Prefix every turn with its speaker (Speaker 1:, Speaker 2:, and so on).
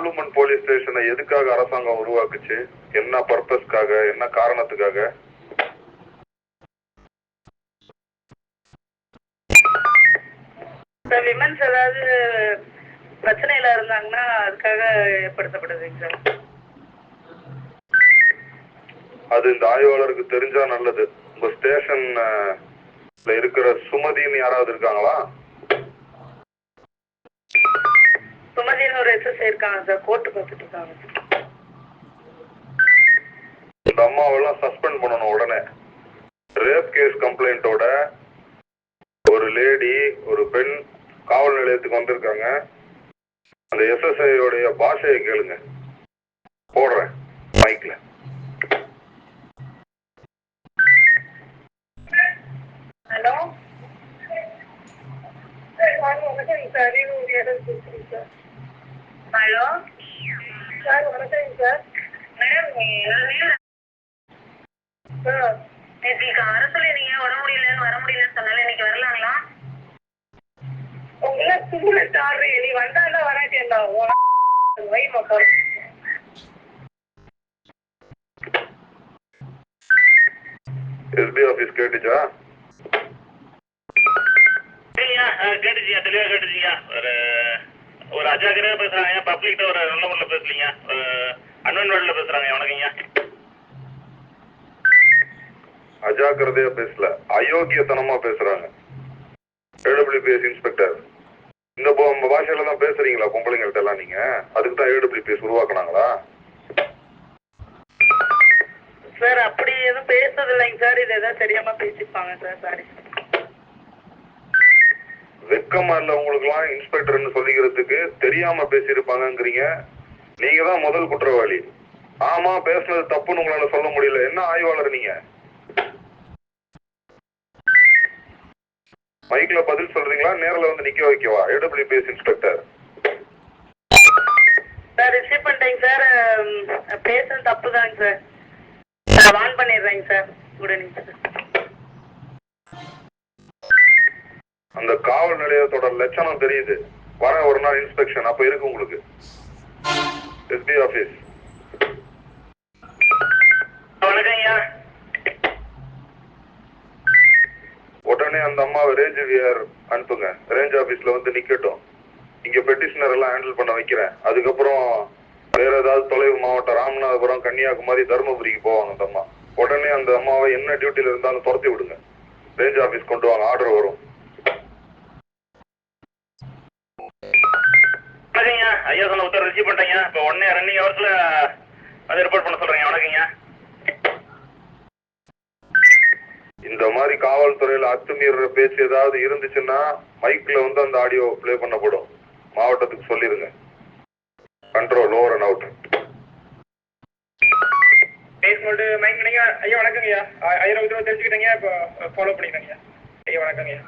Speaker 1: Parliament police ஸ்டேஷனை எதுக்காக அரசாங்கம் உருவாக்குச்சு? என்ன பர்பஸ்க்காக, என்ன காரணத்துக்காக?
Speaker 2: விமன்ஸ் ஏதாவது பிரச்சனையில இருந்தாங்கன்னா அதுக்காக ஏற்படுத்தப்படுதுங்க சார்.
Speaker 1: அது இந்த ஆய்வாளருக்கு தெரிஞ்சா நல்லது. உங்க ஸ்டேஷன்ல இருக்கிற சுமதின்னு யாராவது இருக்காங்களா?
Speaker 2: சுமதின்னு ஒரு எஸ்எஸ்ஐ இருக்காங்க சார், கோர்ட்டு பார்த்துட்டு இருக்காங்க.
Speaker 1: இந்த அம்மாவெல்லாம் சஸ்பெண்ட் பண்ணணும் உடனே. ரேப் கேஸ் கம்ப்ளைண்டோட ஒரு லேடி, ஒரு பெண் காவல் நிலையத்துக்கு வந்திருக்காங்க. அந்த எஸ்எஸ்ஐ உடைய பாஷையை கேளுங்க. போடுறேன் மைக்ல.
Speaker 2: ஹலோ
Speaker 3: வணக்கம் சார்,
Speaker 2: ஹலோ
Speaker 3: சார் வணக்கம் சார்.
Speaker 2: மேடம் நேற்று அரசுல நீங்க உடம்பு முடியலன்னு வர முடியலன்னு சொன்னால இன்னைக்கு வரலாங்களா?
Speaker 3: உங்களை தும்புலட்டு ஆடுறீங்க, நீ வந்தாலும் வராட்டேன் வைமா போற.
Speaker 1: எஸ்பி ஆபீஸ் கேட்டுச்சா?
Speaker 4: கேட்டுச்சியா, தெளிவா கேட்டுச்சியா. ஒரு அஜாக்கிரதையா பேசுறாங்க, பப்ளிக்ட ஒரு நல்ல முறையில் பேசலீங்க, அன்வன் வேர்டில் பேசுறாங்க. வணக்கங்க.
Speaker 1: அஜாக்கிரதையா பேசல, அயோக்கியத்தனமா பேசுறாங்க. ஏடபிள்யூபிஎஸ் இன்ஸ்பெக்டர், இந்த பாஷையில தான் பேசுறீங்களா பொம்பளைங்கள்ட்ட எல்லாம்? நீங்க அதுக்கு தான் ஏடபிள்யூபிஎஸ் உருவாக்குனாங்களா?
Speaker 2: சார் அப்படி எதுவும் பேசுறது இல்லைங்க சார், இது எதாவது தெரியாம பேசிப்பாங்க சார். சாரி.
Speaker 1: வெக்கமா இல்ல உங்களுக்கு எல்லாம் இன்ஸ்பெக்டர்னு சொல்லிக்கிறதுக்கு? தெரியாம பேசியிருப்பாங்கிறீங்க. நீங்க தான் முதல் குற்றவாளி. ஆமா, பேசுனது தப்புன்னு உங்களால சொல்ல முடியல. என்ன ஆய்வாளர் நீங்க? மைக்ல பதில் சொல்றீங்களா? நேரில் வந்து நிக்க வைக்கவா? ஏடபிள்யூபிஎஸ் இன்ஸ்பெக்டர்
Speaker 2: சார் ரிசீவ் பண்ணிட்டேங்க சார், பேசுறது தப்பு தாங்க சார், வான் பண்ணிடுறேங்க சார். உடனே சார்
Speaker 1: அந்த காவல் நிலையத்தோட லட்சணம் தெரியுது. வர ஒரு நாள் இன்ஸ்பெக்ஷன் அப்ப இருக்கு உங்களுக்கு. SP office.
Speaker 4: வணக்கங்கய்யா.
Speaker 1: உடனே அந்த அம்மாவை ரேஞ்ச் விஆர் அனுப்புங்க. ரேஞ்ச் ஆபீஸ்ல வந்து நிக்கட்டும். இங்க பெட்டிஷனர் எல்லாம் ஹேண்டில் பண்ண வைக்கிறேன். அதுக்கப்புறம் வேற ஏதாவது தொலைவு மாவட்டம், ராமநாதபுரம், கன்னியாகுமரி, தருமபுரிக்கு போவாங்க அந்த அம்மா. உடனே அந்த அம்மாவை என்ன டியூட்டில இருந்தாலும் துரத்தி விடுங்க. ரேஞ்ச் ஆபீஸ் கொண்டு வாங்க, ஆர்டர் வரும்.
Speaker 4: ஐயா சொன்ன உத்தரவு ரிசீவ் பண்ணிட்டேங்க. இப்போ உடனே ரன்னிங் ஹவர்ஸ்ல அதை ரிப்போர்ட் பண்ண சொல்றேங்க. வணக்கங்க.
Speaker 1: இந்த மாதிரி காவல்துறையில அத்துமீற பேச்சு ஏதாவது இருந்துச்சுன்னா மைக்ல வந்து அந்த ஆடியோ பிளே பண்ணப்படும். மாவட்டத்துக்கு சொல்லிருங்க. Control over and out.
Speaker 3: Basement mic நினைங்க. ஐயா வணக்கங்கய்யா, 1000 தெரிஞ்சுக்கிட்டேங்க, இப்போ ஃபாலோ பண்ணிக்கிறேங்க. ஐயா வணக்கங்கய்யா.